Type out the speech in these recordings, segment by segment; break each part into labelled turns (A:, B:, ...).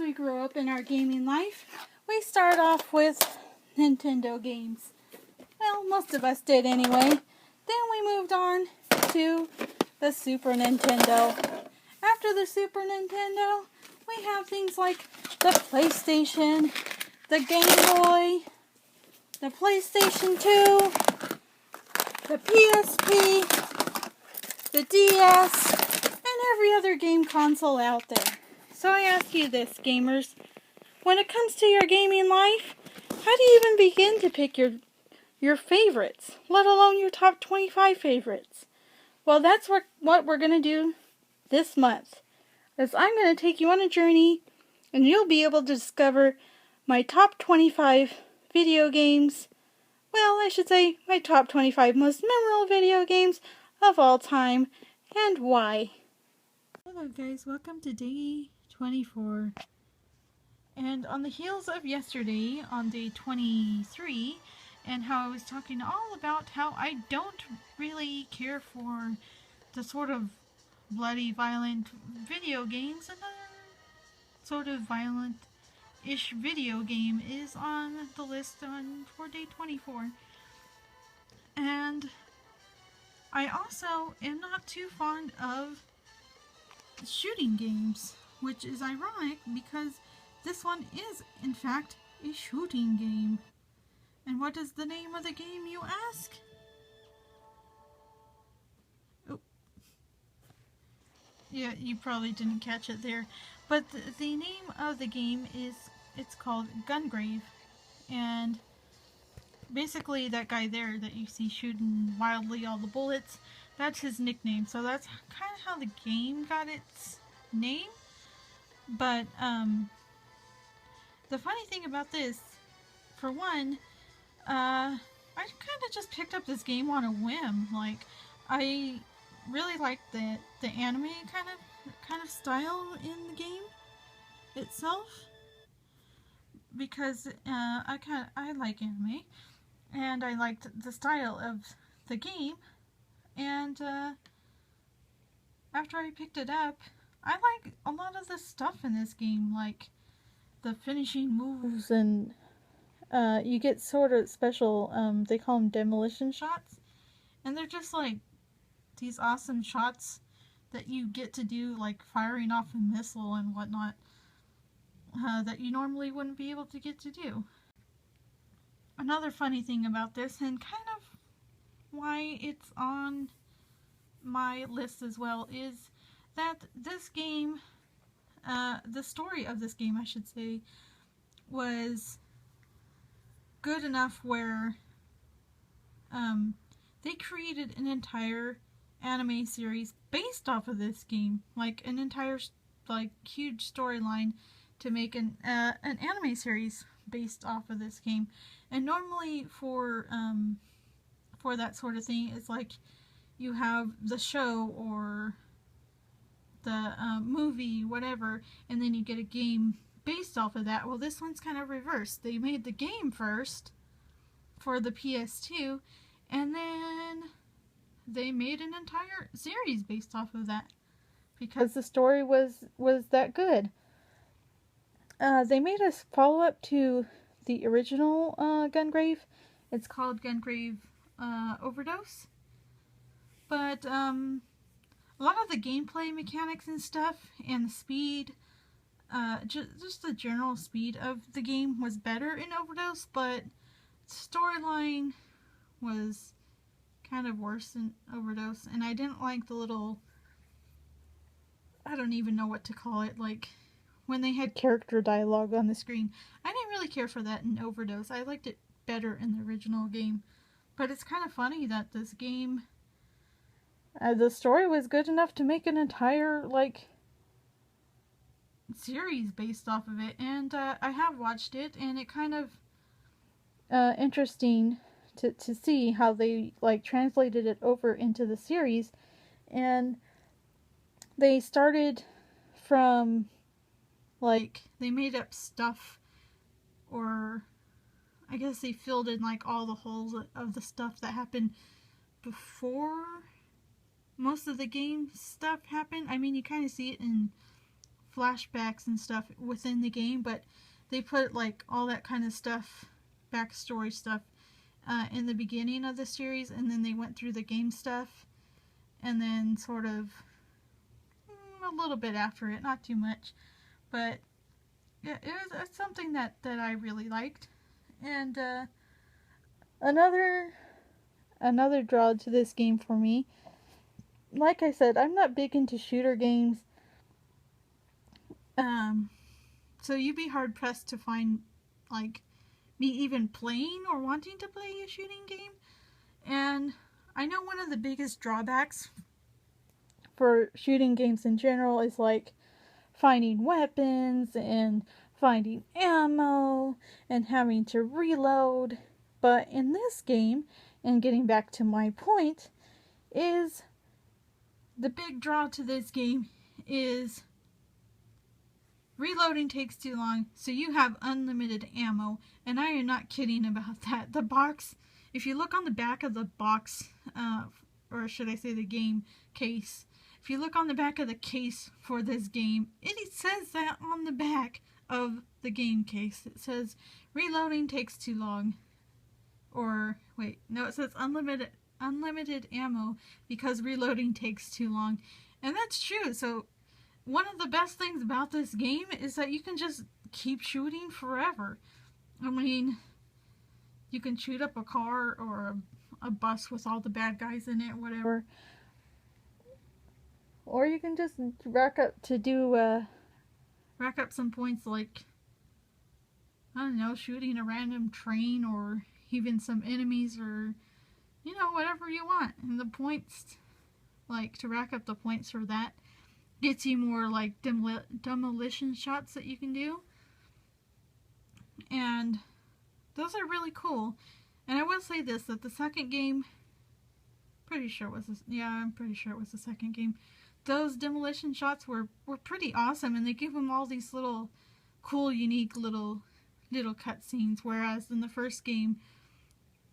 A: we grow up in our gaming life, we start off with Nintendo games. Well, most of us did anyway. Then we moved on to the Super Nintendo. After the Super Nintendo, we have things like the PlayStation, the Game Boy, the PlayStation 2, the PSP, the DS, and every other game console out there. So I ask you this, gamers. When it comes to your gaming life, how do you even begin to pick your favorites, let alone your top 25 favorites? Well, that's what we're going to do this month. Is I'm going to take you on a journey, and you'll be able to discover my top 25 video games. Well, I should say my top 25 most memorable video games of all time, and why. Hello guys, welcome to day 24. And on the heels of yesterday, on day 23, and how I was talking all about how I don't really care for the sort of bloody, violent video games, another sort of violent-ish video game is on the list for day 24. And I also am not too fond of shooting games, which is ironic because this one is, in fact, a shooting game. And what is the name of the game, you ask? Oh. Yeah, you probably didn't catch it there. But the name of the game it's called GunGrave. And basically that guy there that you see shooting wildly all the bullets, that's his nickname. So that's kind of how the game got its name. But the funny thing about this, for one, I kind of just picked up this game on a whim. Like, I really like the anime kind of style in the game itself, because I like anime, and I liked the style of the game. And after I picked it up, I like a lot of the stuff in this game, like the finishing moves, and you get sort of special, they call them demolition shots, and they're just like these awesome shots that you get to do, like firing off a missile and whatnot, that you normally wouldn't be able to get to do. Another funny thing about this, and kind of why it's on my list as well, is that this game, the story of this game, I should say, was good enough where they created an entire anime series based off of this game, like an entire huge storyline to make an anime series based off of this game. And normally for that sort of thing, it's like you have the show or the movie, whatever, and then you get a game based off of that. Well, this one's kind of reversed. They made the game first for the PS2, and then they made an entire series based off of that because the story was that good. They made a follow-up to the original GunGrave. It's called GunGrave Overdose. But a lot of the gameplay mechanics and stuff, and the speed, just the general speed of the game was better in Overdose, but storyline was kind of worse in Overdose, and I didn't like the little, I don't even know what to call it, like when they had character dialogue on the screen. I didn't really care for that in Overdose. I liked it better in the original game. But it's kind of funny that this game, the story was good enough to make an entire, series based off of it. And I have watched it, and it kind of interesting to see how they, translated it over into the series. And they started from, they made up stuff, or I guess they filled in, all the holes of the stuff that happened before most of the game stuff happened. I mean, you kind of see it in flashbacks and stuff within the game, but they put like all that kind of stuff, backstory stuff, in the beginning of the series, and then they went through the game stuff, and then sort of a little bit after it, not too much, but yeah, it's something that I really liked. And another draw to this game for me, like I said, I'm not big into shooter games, so you'd be hard pressed to find like me even playing or wanting to play a shooting game. And I know one of the biggest drawbacks for shooting games in general is like finding weapons and finding ammo and having to reload. But in this game, and getting back to my point, is the big draw to this game is reloading takes too long, so you have unlimited ammo, and I am not kidding about that. The box, if you look on the back of the box, or should I say the game case, if you look on the back of the case for this game, it says that on the back of the game case. It says, reloading takes too long. Or, wait, no, it says unlimited ammo because reloading takes too long. And that's true. So one of the best things about this game is that you can just keep shooting forever. I mean, you can shoot up a car or a bus with all the bad guys in it, whatever. Or you can just rack up some points, like, I don't know, shooting a random train or even some enemies, or, you know, whatever you want. And the points, like, to rack up the points for that gets you more, like, demolition shots that you can do. And those are really cool. And I will say this, that the second game, I'm pretty sure it was the second game. Those demolition shots were pretty awesome, and they give them all these little cool, unique little cutscenes, whereas in the first game,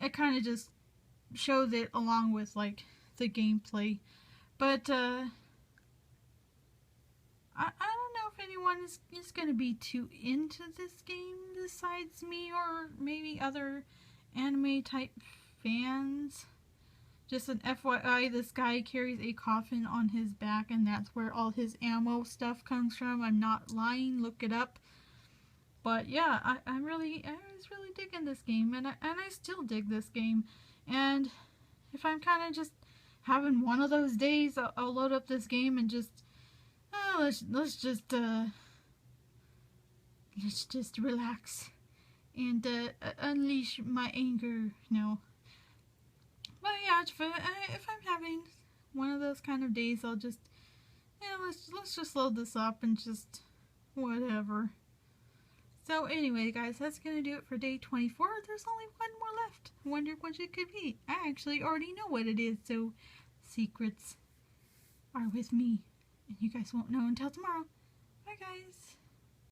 A: it kind of just showed it along with, like, the gameplay. But, I don't know if anyone is going to be too into this game besides me, or maybe other anime-type fans. Just an FYI, this guy carries a coffin on his back, and that's where all his ammo stuff comes from. I'm not lying, look it up. But yeah, I was really digging this game, and I still dig this game. And if I'm kind of just having one of those days, I'll load up this game and just, let's just relax and unleash my anger, you know. But yeah, if I'm having one of those kind of days, I'll just, let's just load this up and just whatever. So anyway, guys, that's going to do it for day 24. There's only one more left. I wonder what it could be. I actually already know what it is, so secrets are with me. And you guys won't know until tomorrow. Bye, guys.